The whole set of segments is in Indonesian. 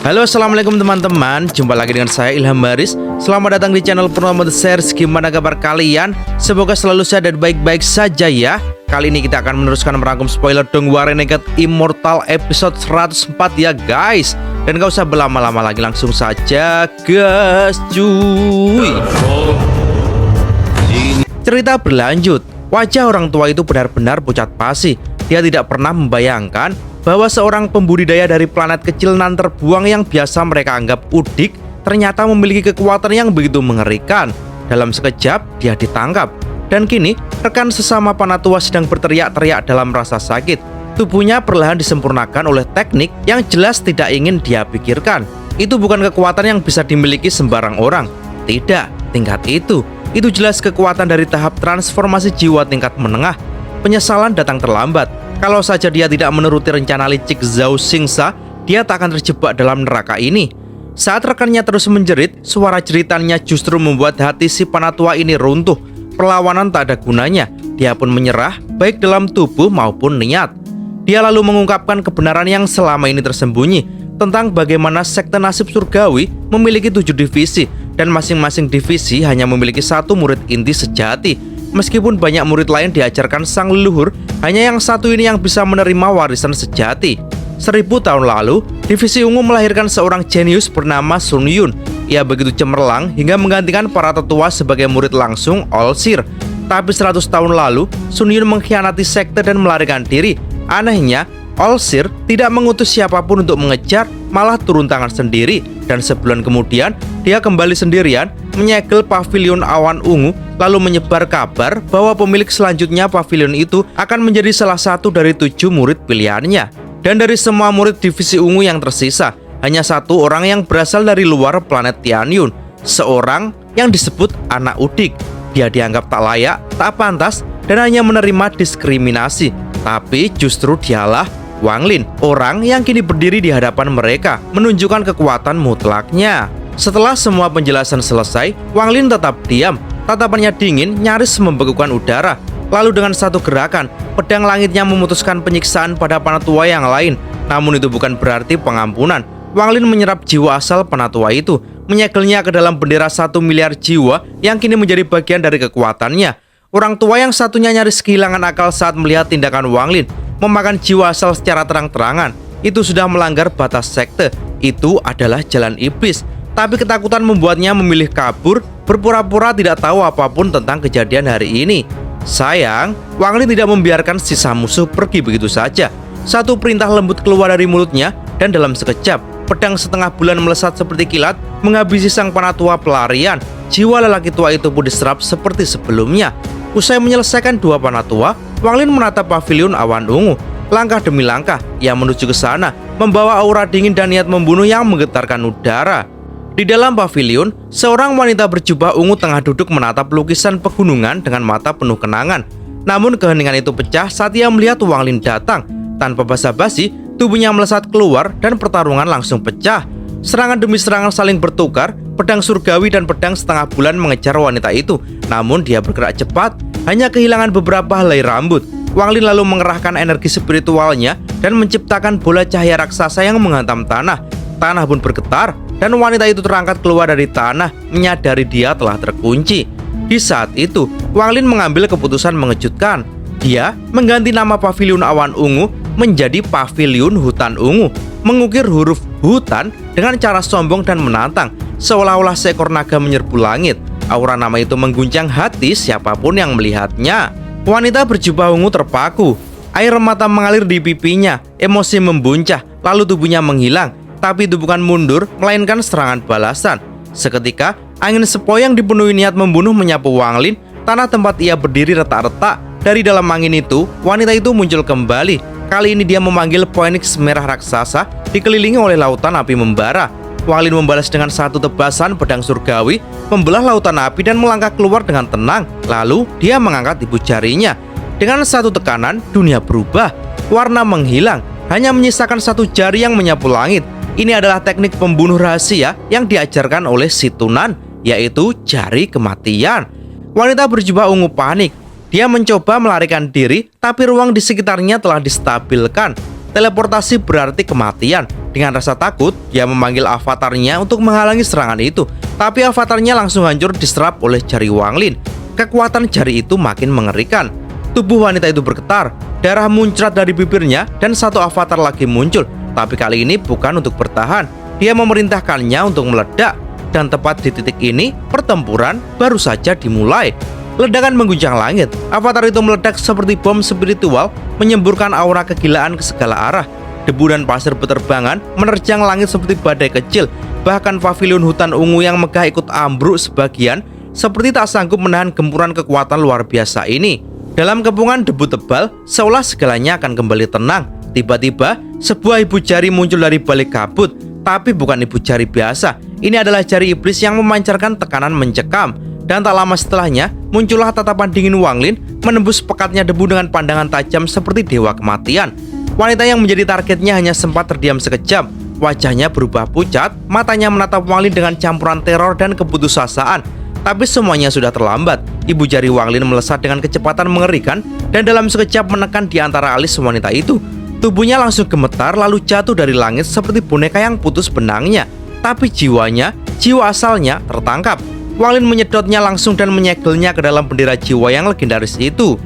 Halo, assalamualaikum teman-teman. Jumpa lagi dengan saya Ilham Baris. Selamat datang di channel Purnomo The Series. Gimana kabar kalian? Semoga selalu sehat dan baik-baik saja ya. Kali ini kita akan meneruskan merangkum spoiler Donghua Renegade Immortal episode 104 ya guys. Dan gak usah berlama-lama lagi, langsung saja gas cuy. Cerita berlanjut. Wajah orang tua itu benar-benar pucat pasi. Dia tidak pernah membayangkan bahwa seorang pembudidaya dari planet kecil nan terbuang yang biasa mereka anggap udik ternyata memiliki kekuatan yang begitu mengerikan. Dalam sekejap dia ditangkap, dan kini rekan sesama Panatua sedang berteriak-teriak dalam rasa sakit. Tubuhnya perlahan disempurnakan oleh teknik yang jelas tidak ingin dia pikirkan. Itu bukan kekuatan yang bisa dimiliki sembarang orang. Tidak, tingkat itu jelas kekuatan dari tahap transformasi jiwa tingkat menengah. Penyesalan datang terlambat. Kalau saja dia tidak menuruti rencana licik Zhao Xingsa, dia tak akan terjebak dalam neraka ini. Saat rekannya terus menjerit, suara jeritannya justru membuat hati si Panatua ini runtuh. Perlawanan tak ada gunanya. Dia pun menyerah, baik dalam tubuh maupun niat. Dia lalu mengungkapkan kebenaran yang selama ini tersembunyi tentang bagaimana sekte nasib surgawi memiliki 7 divisi, dan masing-masing divisi hanya memiliki satu murid inti sejati. Meskipun banyak murid lain diajarkan sang leluhur, hanya yang satu ini yang bisa menerima warisan sejati. 1000 tahun lalu, divisi ungu melahirkan seorang jenius bernama Sun Yun. Ia begitu cemerlang hingga menggantikan para tetua sebagai murid langsung All-Seer. Tapi 100 tahun lalu, Sun Yun mengkhianati sekte dan melarikan diri. Anehnya, All-Seer tidak mengutus siapapun untuk mengejar, malah turun tangan sendiri. Dan sebulan kemudian, dia kembali sendirian, menyegel pavilion awan ungu, lalu menyebar kabar bahwa pemilik selanjutnya pavilion itu akan menjadi salah satu dari 7 murid pilihannya. Dan dari semua murid divisi ungu yang tersisa, hanya satu orang yang berasal dari luar planet Tianyun, seorang yang disebut anak udik. Dia dianggap tak layak, tak pantas, dan hanya menerima diskriminasi. Tapi justru dialah Wang Lin, orang yang kini berdiri di hadapan mereka, menunjukkan kekuatan mutlaknya. Setelah semua penjelasan selesai, Wang Lin tetap diam. Tatapannya dingin, nyaris membekukan udara. Lalu dengan satu gerakan, pedang langitnya memutuskan penyiksaan pada Panatua yang lain. Namun itu bukan berarti pengampunan. Wang Lin menyerap jiwa asal Panatua itu, menyegelnya ke dalam bendera 1 miliar jiwa yang kini menjadi bagian dari kekuatannya. Orang tua yang satunya nyaris kehilangan akal saat melihat tindakan Wang Lin memakan jiwa asal secara terang-terangan. Itu sudah melanggar batas sekte. Itu adalah jalan iblis. Tapi ketakutan membuatnya memilih kabur, berpura-pura tidak tahu apapun tentang kejadian hari ini. Sayang, Wang Lin tidak membiarkan sisa musuh pergi begitu saja. Satu perintah lembut keluar dari mulutnya, dan dalam sekejap, pedang setengah bulan melesat seperti kilat, menghabisi sang Panatua pelarian. Jiwa lelaki tua itu pun diserap seperti sebelumnya. Usai menyelesaikan 2 Panatua, Wang Lin menatap pavilion awan ungu. Langkah demi langkah, ia menuju ke sana, membawa aura dingin dan niat membunuh yang menggetarkan udara. Di dalam pavilion, seorang wanita berjubah ungu tengah duduk menatap lukisan pegunungan dengan mata penuh kenangan. Namun keheningan itu pecah saat ia melihat Wang Lin datang. Tanpa basa-basi, tubuhnya melesat keluar dan pertarungan langsung pecah. Serangan demi serangan saling bertukar, pedang surgawi dan pedang setengah bulan mengejar wanita itu. Namun dia bergerak cepat, hanya kehilangan beberapa helai rambut. Wang Lin lalu mengerahkan energi spiritualnya dan menciptakan bola cahaya raksasa yang menghantam tanah. Tanah pun bergetar, dan wanita itu terangkat keluar dari tanah, menyadari dia telah terkunci. Di saat itu, Wang Lin mengambil keputusan mengejutkan. Dia mengganti nama pavilion awan ungu menjadi pavilion hutan ungu, mengukir huruf hutan dengan cara sombong dan menantang, seolah-olah seekor naga menyerbu langit. Aura nama itu mengguncang hati siapapun yang melihatnya. Wanita berjubah ungu terpaku. Air mata mengalir di pipinya, emosi membuncah, lalu tubuhnya menghilang. Tapi itu bukan mundur, melainkan serangan balasan. Seketika, angin sepoi yang dipenuhi niat membunuh menyapu Wang Lin. Tanah tempat ia berdiri retak-retak. Dari dalam angin itu, wanita itu muncul kembali. Kali ini dia memanggil Phoenix merah raksasa, dikelilingi oleh lautan api membara. Wang Lin membalas dengan satu tebasan pedang surgawi, membelah lautan api dan melangkah keluar dengan tenang. Lalu, dia mengangkat ibu jarinya. Dengan satu tekanan, dunia berubah. Warna menghilang, hanya menyisakan satu jari yang menyapu langit. Ini adalah teknik pembunuh rahasia yang diajarkan oleh si Tunan, yaitu jari kematian. Wanita berjubah ungu panik. Dia mencoba melarikan diri, tapi ruang di sekitarnya telah distabilkan. Teleportasi berarti kematian. Dengan rasa takut, dia memanggil avatarnya untuk menghalangi serangan itu. Tapi avatarnya langsung hancur diserap oleh jari Wang Lin. Kekuatan jari itu makin mengerikan. Tubuh wanita itu bergetar, darah muncrat dari bibirnya dan satu avatar lagi muncul. Tapi kali ini bukan untuk bertahan, dia memerintahkannya untuk meledak. Dan tepat di titik ini, pertempuran baru saja dimulai. Ledakan mengguncang langit, avatar itu meledak seperti bom spiritual, menyemburkan aura kegilaan ke segala arah. Debu dan pasir beterbangan menerjang langit seperti badai kecil. Bahkan pavilion hutan ungu yang megah ikut ambruk sebagian, seperti tak sanggup menahan gempuran kekuatan luar biasa ini. Dalam kepungan debu tebal, seolah segalanya akan kembali tenang. Tiba-tiba, sebuah ibu jari muncul dari balik kabut. Tapi bukan ibu jari biasa. Ini adalah jari iblis yang memancarkan tekanan mencekam. Dan tak lama setelahnya, muncullah tatapan dingin Wang Lin menembus pekatnya debu dengan pandangan tajam seperti dewa kematian. Wanita yang menjadi targetnya hanya sempat terdiam sekejap. Wajahnya berubah pucat, matanya menatap Wang Lin dengan campuran teror dan keputusasaan. Tapi semuanya sudah terlambat. Ibu jari Wang Lin melesat dengan kecepatan mengerikan dan dalam sekejap menekan di antara alis wanita itu. Tubuhnya langsung gemetar lalu jatuh dari langit seperti boneka yang putus benangnya. Tapi jiwanya, jiwa asalnya tertangkap. Wang Lin menyedotnya langsung dan menyegelnya ke dalam bendera jiwa yang legendaris itu.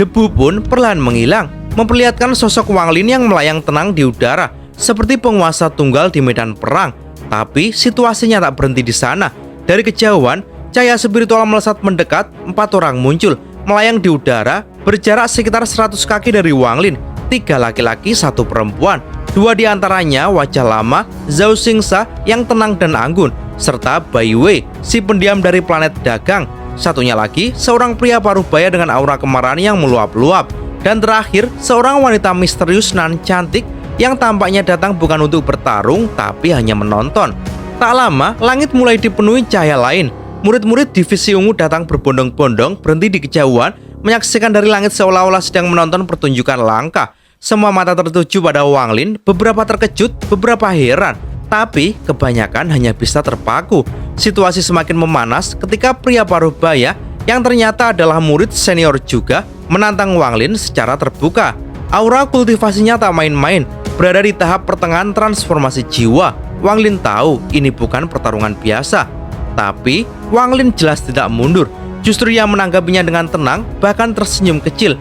Debu pun perlahan menghilang, memperlihatkan sosok Wang Lin yang melayang tenang di udara, seperti penguasa tunggal di medan perang. Tapi situasinya tak berhenti di sana. Dari kejauhan, cahaya spiritual melesat mendekat, 4 orang muncul, melayang di udara, berjarak sekitar 100 kaki dari Wang Lin. 3 laki-laki, 1 perempuan. 2 di antaranya wajah lama, Zhao Xingsa yang tenang dan anggun, serta Bai Wei, si pendiam dari planet dagang. Satunya lagi, seorang pria parubaya dengan aura kemarahan yang meluap-luap. Dan terakhir, seorang wanita misterius nan cantik yang tampaknya datang bukan untuk bertarung, tapi hanya menonton. Tak lama, langit mulai dipenuhi cahaya lain. Murid-murid divisi ungu datang berbondong-bondong, berhenti di kejauhan, menyaksikan dari langit seolah-olah sedang menonton pertunjukan langka. Semua mata tertuju pada Wang Lin, beberapa terkejut, beberapa heran. Tapi kebanyakan hanya bisa terpaku. Situasi semakin memanas ketika pria parubaya yang ternyata adalah murid senior juga menantang Wang Lin secara terbuka. Aura kultivasinya tak main-main, berada di tahap pertengahan transformasi jiwa. Wang Lin tahu ini bukan pertarungan biasa. Tapi Wang Lin jelas tidak mundur. Justru ia menanggapinya dengan tenang, bahkan tersenyum kecil.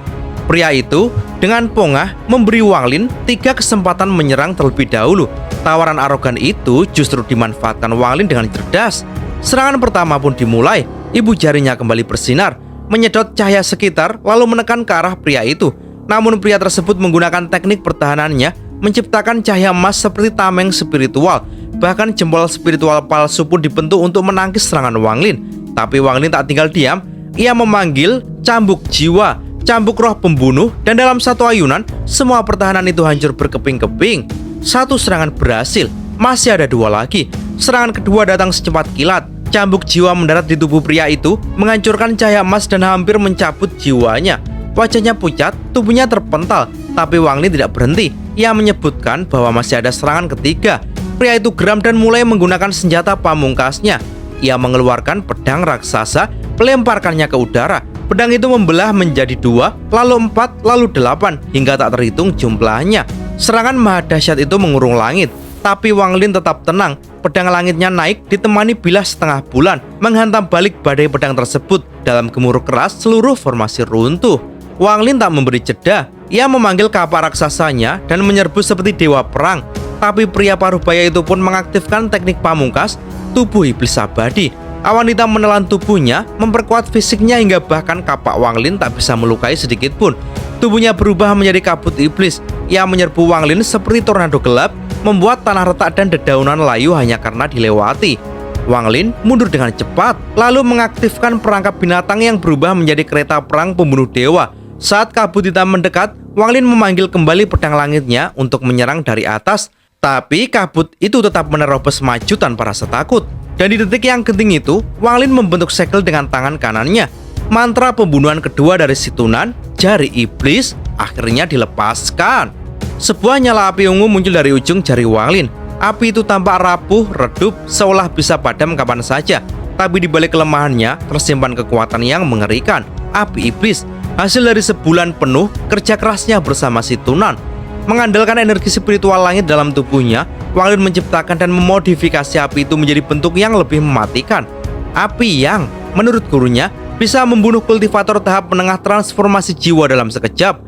Pria itu dengan pongah memberi Wang Lin 3 kesempatan menyerang terlebih dahulu. Tawaran arogan itu justru dimanfaatkan Wang Lin dengan cerdas. Serangan pertama pun dimulai. Ibu jarinya kembali bersinar, menyedot cahaya sekitar lalu menekan ke arah pria itu. Namun pria tersebut menggunakan teknik pertahanannya, menciptakan cahaya emas seperti tameng spiritual. Bahkan jempol spiritual palsu pun dibentuk untuk menangkis serangan Wang Lin. Tapi Wang Lin tak tinggal diam. Ia memanggil cambuk jiwa, cambuk roh pembunuh, dan dalam satu ayunan semua pertahanan itu hancur berkeping-keping. 1 serangan berhasil, masih ada 2 lagi. Serangan kedua datang secepat kilat. Cambuk jiwa mendarat di tubuh pria itu, menghancurkan cahaya emas dan hampir mencabut jiwanya. Wajahnya pucat, tubuhnya terpental. Tapi Wang Lin tidak berhenti. Ia menyebutkan bahwa masih ada serangan ketiga. Pria itu geram dan mulai menggunakan senjata pamungkasnya. Ia mengeluarkan pedang raksasa, melemparkannya ke udara. Pedang itu membelah menjadi 2, lalu 4, lalu 8, hingga tak terhitung jumlahnya. Serangan maha dahsyat itu mengurung langit. Tapi Wang Lin tetap tenang. Pedang langitnya naik ditemani bilah setengah bulan, menghantam balik badai pedang tersebut. Dalam gemuruh keras, seluruh formasi runtuh. Wang Lin tak memberi jeda. Ia memanggil kapak raksasanya dan menyerbu seperti dewa perang. Tapi pria parubaya itu pun mengaktifkan teknik pamungkas, tubuh iblis abadi. Awan hitam menelan tubuhnya, memperkuat fisiknya hingga bahkan kapak Wang Lin tak bisa melukai sedikit pun. Tubuhnya berubah menjadi kabut iblis. Ia menyerbu Wang Lin seperti tornado gelap, membuat tanah retak dan dedaunan layu hanya karena dilewati. Wang Lin mundur dengan cepat, lalu mengaktifkan perangkap binatang yang berubah menjadi kereta perang pembunuh dewa. Saat kabut hitam mendekat, Wang Lin memanggil kembali pedang langitnya untuk menyerang dari atas. Tapi kabut itu tetap menerobos maju tanpa rasa takut. Dan di detik yang genting itu, Wang Lin membentuk segel dengan tangan kanannya. Mantra pembunuhan kedua dari situnan, jari iblis, akhirnya dilepaskan. Sebuah nyala api ungu muncul dari ujung jari Wang Lin. Api itu tampak rapuh, redup, seolah bisa padam kapan saja. Tapi di balik kelemahannya, tersimpan kekuatan yang mengerikan. Api iblis, hasil dari sebulan penuh kerja kerasnya bersama situnan. Mengandalkan energi spiritual langit dalam tubuhnya, Wang Lin menciptakan dan memodifikasi api itu menjadi bentuk yang lebih mematikan. Api yang, menurut gurunya, bisa membunuh kultivator tahap menengah transformasi jiwa dalam sekejap.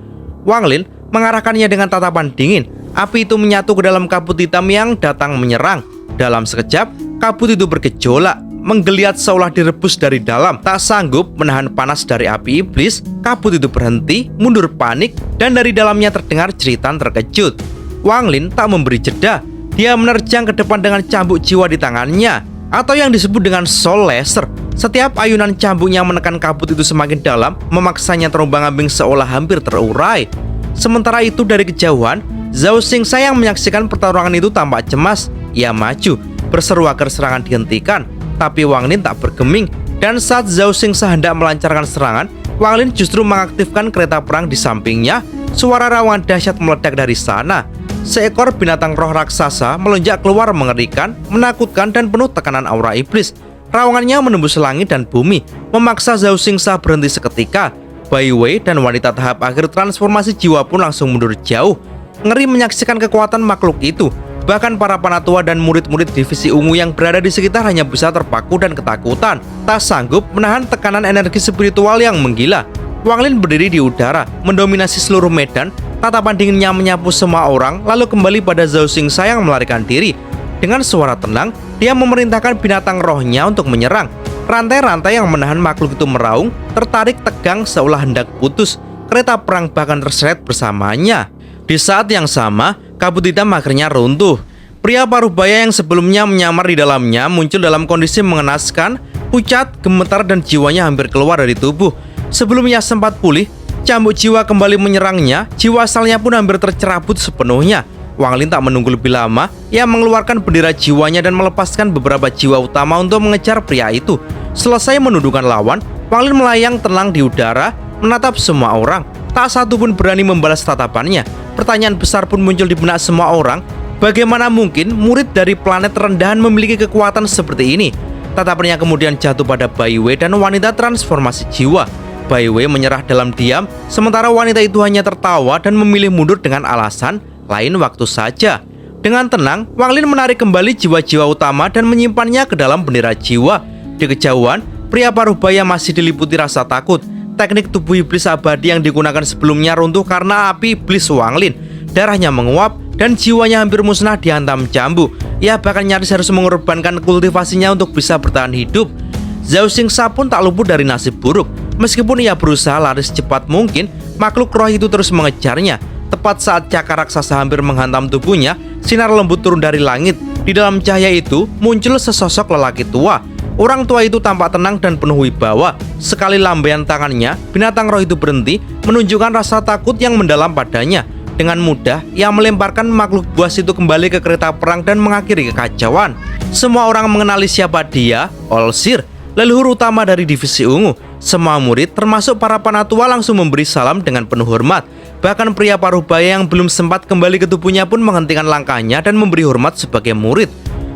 Wang Lin mengarahkannya dengan tatapan dingin. Api itu menyatu ke dalam kabut hitam yang datang menyerang. Dalam sekejap, kabut itu bergejolak, menggeliat seolah direbus dari dalam. Tak sanggup menahan panas dari api iblis, kabut itu berhenti, mundur panik, dan dari dalamnya terdengar jeritan terkejut. Wang Lin tak memberi jeda. Dia menerjang ke depan dengan cambuk jiwa di tangannya, atau yang disebut dengan soul laser. Setiap ayunan cambuknya menekan kabut itu semakin dalam, memaksanya terombang-ambing seolah hampir terurai. Sementara itu dari kejauhan, Zhao Xingsa yang menyaksikan pertarungan itu tampak cemas. Ia maju, berseru agar serangan dihentikan. Tapi Wang Lin tak bergeming, dan saat Zhao Xingsa hendak melancarkan serangan, Wang Lin justru mengaktifkan kereta perang di sampingnya. Suara raungan dahsyat meledak dari sana. Seekor binatang roh raksasa melonjak keluar mengerikan, menakutkan, dan penuh tekanan aura iblis. Raungannya menembus langit dan bumi, memaksa Zhao Xingsa berhenti seketika. Bai Wei dan wanita tahap akhir transformasi jiwa pun langsung mundur jauh. Ngeri menyaksikan kekuatan makhluk itu. Bahkan para panatua dan murid-murid divisi ungu yang berada di sekitar hanya bisa terpaku dan ketakutan, tak sanggup menahan tekanan energi spiritual yang menggila. Wang Lin berdiri di udara, mendominasi seluruh medan. Tatapan dinginnya menyapu semua orang, lalu kembali pada Zhao Xingsa yang melarikan diri. Dengan suara tenang, dia memerintahkan binatang rohnya untuk menyerang. Rantai-rantai yang menahan makhluk itu meraung, tertarik tegang seolah hendak putus. Kereta perang bahkan terseret bersamanya. Di saat yang sama, kabut hitam akhirnya runtuh. Pria parubaya yang sebelumnya menyamar di dalamnya muncul dalam kondisi mengenaskan, pucat, gemetar, dan jiwanya hampir keluar dari tubuh. Sebelum ia sempat pulih, cambuk jiwa kembali menyerangnya. Jiwa asalnya pun hampir tercerabut sepenuhnya. Wang Lin tak menunggu lebih lama. Ia mengeluarkan bendera jiwanya dan melepaskan beberapa jiwa utama untuk mengejar pria itu. Selesai menundukkan lawan, Wang Lin melayang tenang di udara, menatap semua orang. Tak satu pun berani membalas tatapannya. Pertanyaan besar pun muncul di benak semua orang. Bagaimana mungkin murid dari planet rendahan memiliki kekuatan seperti ini? Tatapannya kemudian jatuh pada Bai Wei dan wanita transformasi jiwa. Bai Wei menyerah dalam diam, sementara wanita itu hanya tertawa dan memilih mundur dengan alasan lain waktu saja. Dengan tenang, Wang Lin menarik kembali jiwa-jiwa utama dan menyimpannya ke dalam bendera jiwa. Di kejauhan, pria parubaya masih diliputi rasa takut. Teknik tubuh iblis abadi yang digunakan sebelumnya runtuh karena api iblis Wang Lin. Darahnya menguap dan jiwanya hampir musnah dihantam cambuk. Ia bahkan nyaris harus mengorbankan kultivasinya untuk bisa bertahan hidup. Zhao Xingsa pun tak luput dari nasib buruk. Meskipun ia berusaha lari secepat mungkin, makhluk roh itu terus mengejarnya. Tepat saat cakar raksasa hampir menghantam tubuhnya, sinar lembut turun dari langit. Di dalam cahaya itu muncul sesosok lelaki tua. Orang tua itu tampak tenang dan penuh wibawa. Sekali lambaian tangannya, binatang roh itu berhenti, menunjukkan rasa takut yang mendalam padanya. Dengan mudah, ia melemparkan makhluk buas itu kembali ke kereta perang dan mengakhiri kekacauan. Semua orang mengenali siapa dia, Olsir, leluhur utama dari divisi ungu. Semua murid, termasuk para panatua, langsung memberi salam dengan penuh hormat. Bahkan pria parubaya yang belum sempat kembali ke tubuhnya pun menghentikan langkahnya dan memberi hormat sebagai murid.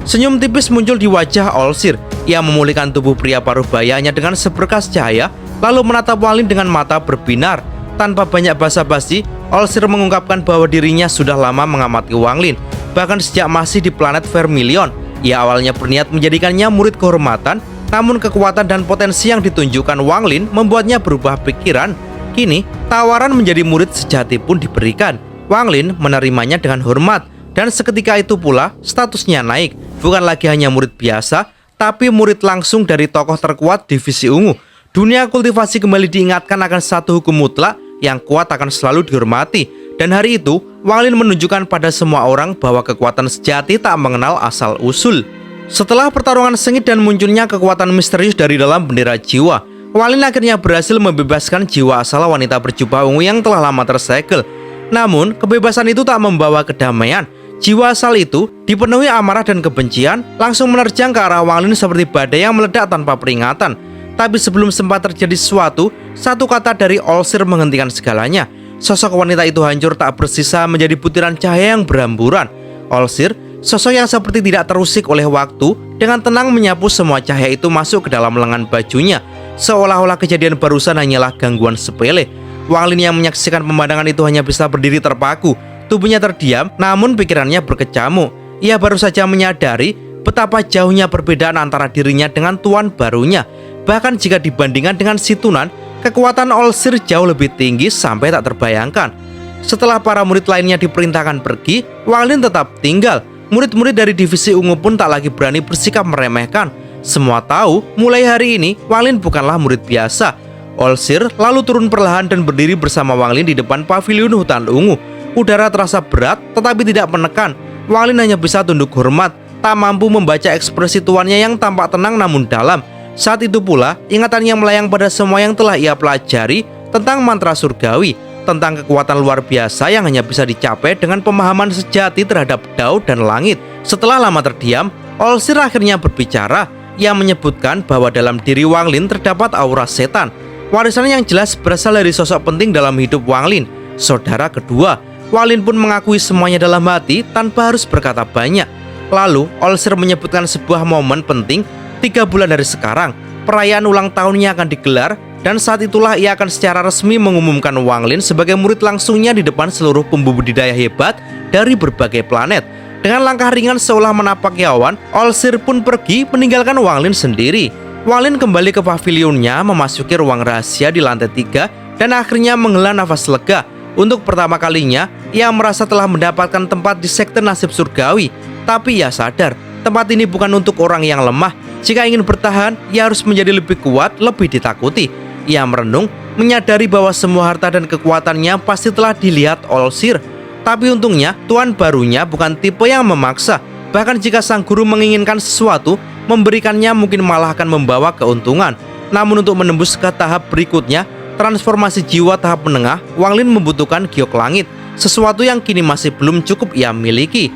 Senyum tipis muncul di wajah Olsir. Ia memulihkan tubuh pria parubayanya dengan seberkas cahaya, lalu menatap Wang Lin dengan mata berbinar. Tanpa banyak basa-basi, Olsir mengungkapkan bahwa dirinya sudah lama mengamati Wang Lin, bahkan sejak masih di planet Vermilion. Ia awalnya berniat menjadikannya murid kehormatan, namun kekuatan dan potensi yang ditunjukkan Wang Lin membuatnya berubah pikiran. Kini, tawaran menjadi murid sejati pun diberikan. Wang Lin menerimanya dengan hormat, dan seketika itu pula statusnya naik. Bukan lagi hanya murid biasa, tapi murid langsung dari tokoh terkuat divisi ungu. Dunia kultivasi kembali diingatkan akan satu hukum mutlak yang kuat akan selalu dihormati. Dan hari itu, Wang Lin menunjukkan pada semua orang bahwa kekuatan sejati tak mengenal asal-usul. Setelah pertarungan sengit dan munculnya kekuatan misterius dari dalam bendera jiwa, Wang Lin akhirnya berhasil membebaskan jiwa asal wanita berjubah ungu yang telah lama tersegel. Namun, kebebasan itu tak membawa kedamaian. Jiwa asal itu dipenuhi amarah dan kebencian, langsung menerjang ke arah Wang Lin seperti badai yang meledak tanpa peringatan. Tapi sebelum sempat terjadi sesuatu, satu kata dari Olsir menghentikan segalanya. Sosok wanita itu hancur tak bersisa menjadi butiran cahaya yang beramburan. Olsir, sosok yang seperti tidak terusik oleh waktu, dengan tenang menyapu semua cahaya itu masuk ke dalam lengan bajunya. Seolah-olah kejadian barusan hanyalah gangguan sepele. Wang Lin yang menyaksikan pemandangan itu hanya bisa berdiri terpaku. Tubuhnya terdiam, namun pikirannya berkecamuk. Ia baru saja menyadari betapa jauhnya perbedaan antara dirinya dengan tuan barunya. Bahkan jika dibandingkan dengan si Tunan, kekuatan Olsir jauh lebih tinggi sampai tak terbayangkan. Setelah para murid lainnya diperintahkan pergi, Wang Lin tetap tinggal. Murid-murid dari divisi ungu pun tak lagi berani bersikap meremehkan. Semua tahu, mulai hari ini Wang Lin bukanlah murid biasa. Olsir lalu turun perlahan dan berdiri bersama Wang Lin di depan paviliun hutan ungu. Udara terasa berat tetapi tidak menekan. Wang Lin hanya bisa tunduk hormat, tak mampu membaca ekspresi tuannya yang tampak tenang namun dalam. Saat itu pula, ingatan yang melayang pada semua yang telah ia pelajari tentang mantra surgawi, tentang kekuatan luar biasa yang hanya bisa dicapai dengan pemahaman sejati terhadap Dao dan langit. Setelah lama terdiam, Olsir akhirnya berbicara. Ia menyebutkan bahwa dalam diri Wang Lin terdapat aura setan. Warisan yang jelas berasal dari sosok penting dalam hidup Wang Lin, saudara kedua. Wang Lin pun mengakui semuanya dalam hati tanpa harus berkata banyak. Lalu, Olsir menyebutkan sebuah momen penting. 3 bulan dari sekarang, perayaan ulang tahunnya akan digelar, dan saat itulah ia akan secara resmi mengumumkan Wang Lin sebagai murid langsungnya di depan seluruh pembudidaya hebat dari berbagai planet. Dengan langkah ringan seolah menapaki awan, Olsir pun pergi meninggalkan Wang Lin sendiri. Wang Lin kembali ke pavilionnya, memasuki ruang rahasia di lantai 3, dan akhirnya menghela nafas lega. Untuk pertama kalinya, ia merasa telah mendapatkan tempat di sekte nasib surgawi. Tapi ia sadar, tempat ini bukan untuk orang yang lemah. Jika ingin bertahan, ia harus menjadi lebih kuat, lebih ditakuti. Ia merenung, menyadari bahwa semua harta dan kekuatannya pasti telah dilihat Olsir. Tapi untungnya, tuan barunya bukan tipe yang memaksa. Bahkan jika sang guru menginginkan sesuatu, memberikannya mungkin malah akan membawa keuntungan. Namun untuk menembus ke tahap berikutnya, transformasi jiwa tahap menengah, Wang Lin membutuhkan giok langit, sesuatu yang kini masih belum cukup ia miliki.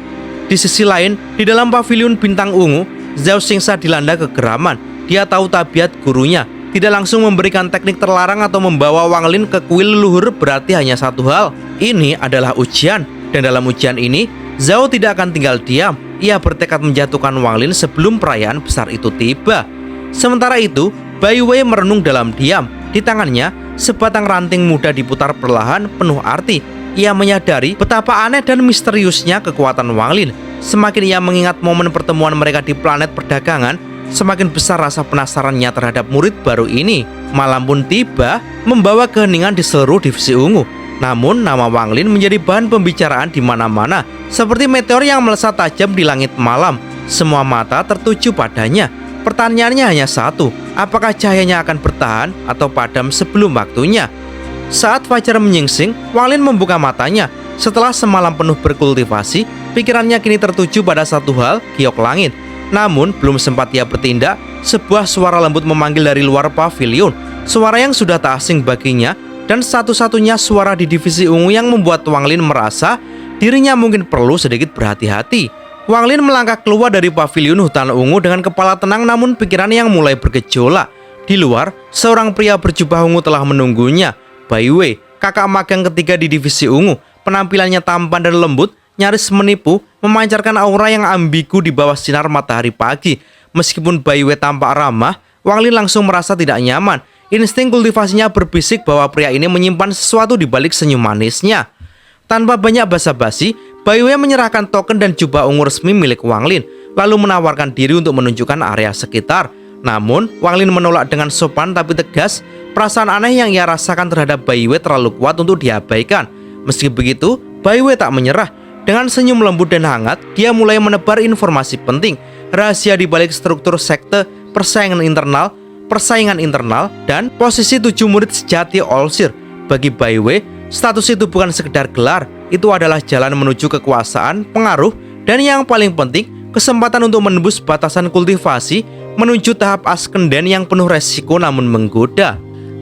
Di sisi lain, di dalam pavilion bintang ungu, Zhao Xingsa dilanda kegeraman. Dia tahu tabiat gurunya, tidak langsung memberikan teknik terlarang atau membawa Wang Lin ke kuil leluhur berarti hanya satu hal. Ini adalah ujian, dan dalam ujian ini, Zhao tidak akan tinggal diam. Ia bertekad menjatuhkan Wang Lin sebelum perayaan besar itu tiba. Sementara itu, Bai Wei merenung dalam diam. Di tangannya, sebatang ranting muda diputar perlahan penuh arti. Ia menyadari betapa aneh dan misteriusnya kekuatan Wang Lin. Semakin ia mengingat momen pertemuan mereka di planet perdagangan, semakin besar rasa penasarannya terhadap murid baru ini. Malam pun tiba, membawa keheningan di seluruh divisi ungu. Namun nama Wang Lin menjadi bahan pembicaraan di mana-mana, seperti meteor yang melesat tajam di langit malam. Semua mata tertuju padanya. Pertanyaannya hanya satu, apakah cahayanya akan bertahan atau padam sebelum waktunya? Saat fajar menyingsing, Wang Lin membuka matanya. Setelah semalam penuh berkultivasi, pikirannya kini tertuju pada satu hal, giok langit. Namun belum sempat ia bertindak, sebuah suara lembut memanggil dari luar pavilion. Suara yang sudah tak asing baginya, dan satu-satunya suara di divisi ungu yang membuat Wang Lin merasa dirinya mungkin perlu sedikit berhati-hati. Wang Lin melangkah keluar dari pavilion hutan ungu dengan kepala tenang namun pikiran yang mulai bergejolak. Di luar, seorang pria berjubah ungu telah menunggunya. Bai Wei, kakak magang ketiga di divisi ungu. Penampilannya tampan dan lembut, nyaris menipu, memancarkan aura yang ambigu di bawah sinar matahari pagi. Meskipun Bai Wei tampak ramah, Wang Lin langsung merasa tidak nyaman. Insting kultivasinya berbisik bahwa pria ini menyimpan sesuatu di balik senyum manisnya. Tanpa banyak basa-basi, Bai Wei menyerahkan token dan jubah ungu resmi milik Wang Lin, lalu menawarkan diri untuk menunjukkan area sekitar. Namun, Wang Lin menolak dengan sopan tapi tegas. Perasaan aneh yang ia rasakan terhadap Bai Wei terlalu kuat untuk diabaikan. Meski begitu, Bai Wei tak menyerah. Dengan senyum lembut dan hangat, dia mulai menebar informasi penting, rahasia di balik struktur sekte, persaingan internal, dan posisi 7 murid sejati Olsir. Bagi Bai Wei, status itu bukan sekedar gelar, itu adalah jalan menuju kekuasaan, pengaruh, dan yang paling penting, kesempatan untuk menembus batasan kultivasi menuju tahap Askenden yang penuh resiko namun menggoda.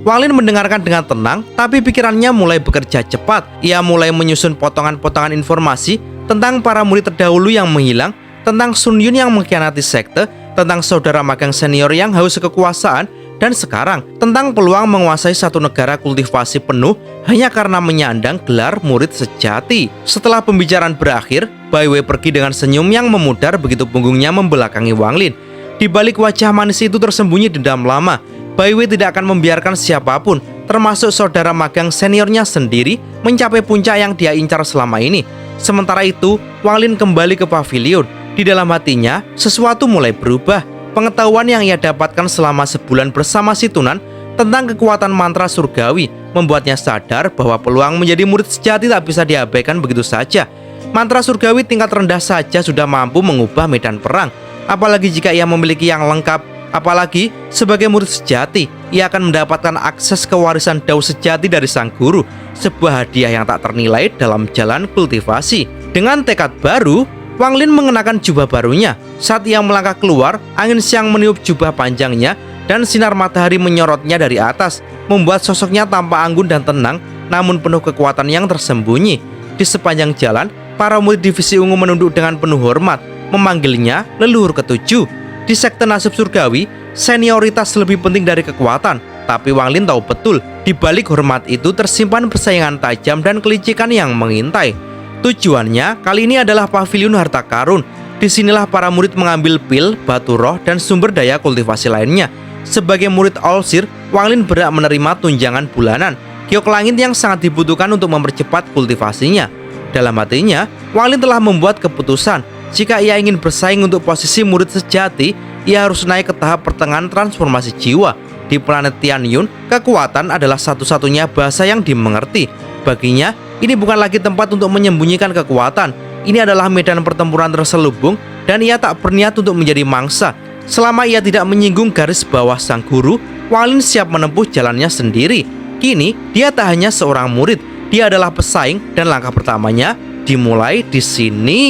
Wang Lin mendengarkan dengan tenang, tapi pikirannya mulai bekerja cepat. Ia mulai menyusun potongan-potongan informasi tentang para murid terdahulu yang menghilang, tentang Sun Yun yang mengkhianati sekte, tentang saudara magang senior yang haus kekuasaan, dan sekarang tentang peluang menguasai satu negara kultivasi penuh hanya karena menyandang gelar murid sejati. Setelah pembicaraan berakhir, Bai Wei pergi dengan senyum yang memudar begitu punggungnya membelakangi Wang Lin. Di balik wajah manis itu tersembunyi dendam lama. Bai Wei tidak akan membiarkan siapapun, termasuk saudara magang seniornya sendiri, mencapai puncak yang dia incar selama ini. Sementara itu, Wang Lin kembali ke pavilion. Di dalam hatinya, sesuatu mulai berubah. Pengetahuan yang ia dapatkan selama sebulan bersama si Tunan tentang kekuatan mantra surgawi membuatnya sadar bahwa peluang menjadi murid sejati tak bisa diabaikan begitu saja. Mantra surgawi tingkat rendah saja sudah mampu mengubah medan perang, apalagi jika ia memiliki yang lengkap. Apalagi sebagai murid sejati, ia akan mendapatkan akses ke warisan Dao sejati dari sang guru, sebuah hadiah yang tak ternilai dalam jalan kultivasi. Dengan tekad baru, Wang Lin mengenakan jubah barunya. Saat ia melangkah keluar, angin siang meniup jubah panjangnya dan sinar matahari menyorotnya dari atas, membuat sosoknya tampak anggun dan tenang, namun penuh kekuatan yang tersembunyi. Di sepanjang jalan, para murid divisi ungu menunduk dengan penuh hormat, memanggilnya leluhur ketujuh. Di sekte nasib surgawi, senioritas lebih penting dari kekuatan. Tapi Wang Lin tahu betul, di balik hormat itu tersimpan persaingan tajam dan kelicikan yang mengintai. Tujuannya kali ini adalah pavilion harta karun. Disinilah para murid mengambil pil, batu roh, dan sumber daya kultivasi lainnya. Sebagai murid All-Seer, Wang Lin berhak menerima tunjangan bulanan, giok langit yang sangat dibutuhkan untuk mempercepat kultivasinya. Dalam hatinya, Wang Lin telah membuat keputusan. Jika ia ingin bersaing untuk posisi murid sejati, ia harus naik ke tahap pertengahan transformasi jiwa. Di planet Tianyun, kekuatan adalah satu-satunya bahasa yang dimengerti. Baginya, ini bukan lagi tempat untuk menyembunyikan kekuatan. Ini adalah medan pertempuran terselubung, dan ia tak berniat untuk menjadi mangsa. Selama ia tidak menyinggung garis bawah sang guru, Wang Lin siap menempuh jalannya sendiri. Kini, dia tak hanya seorang murid, dia adalah pesaing, dan langkah pertamanya dimulai di sini.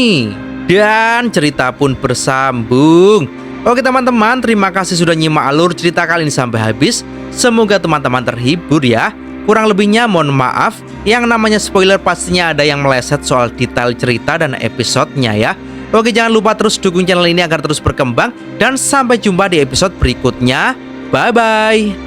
Dan cerita pun bersambung. Oke teman-teman, terima kasih sudah nyimak alur cerita kali ini sampai habis. Semoga teman-teman terhibur ya. Kurang lebihnya mohon maaf. Yang namanya spoiler pastinya ada yang meleset soal detail cerita dan episodenya ya. Oke, jangan lupa terus dukung channel ini agar terus berkembang. Dan sampai jumpa di episode berikutnya. Bye-bye.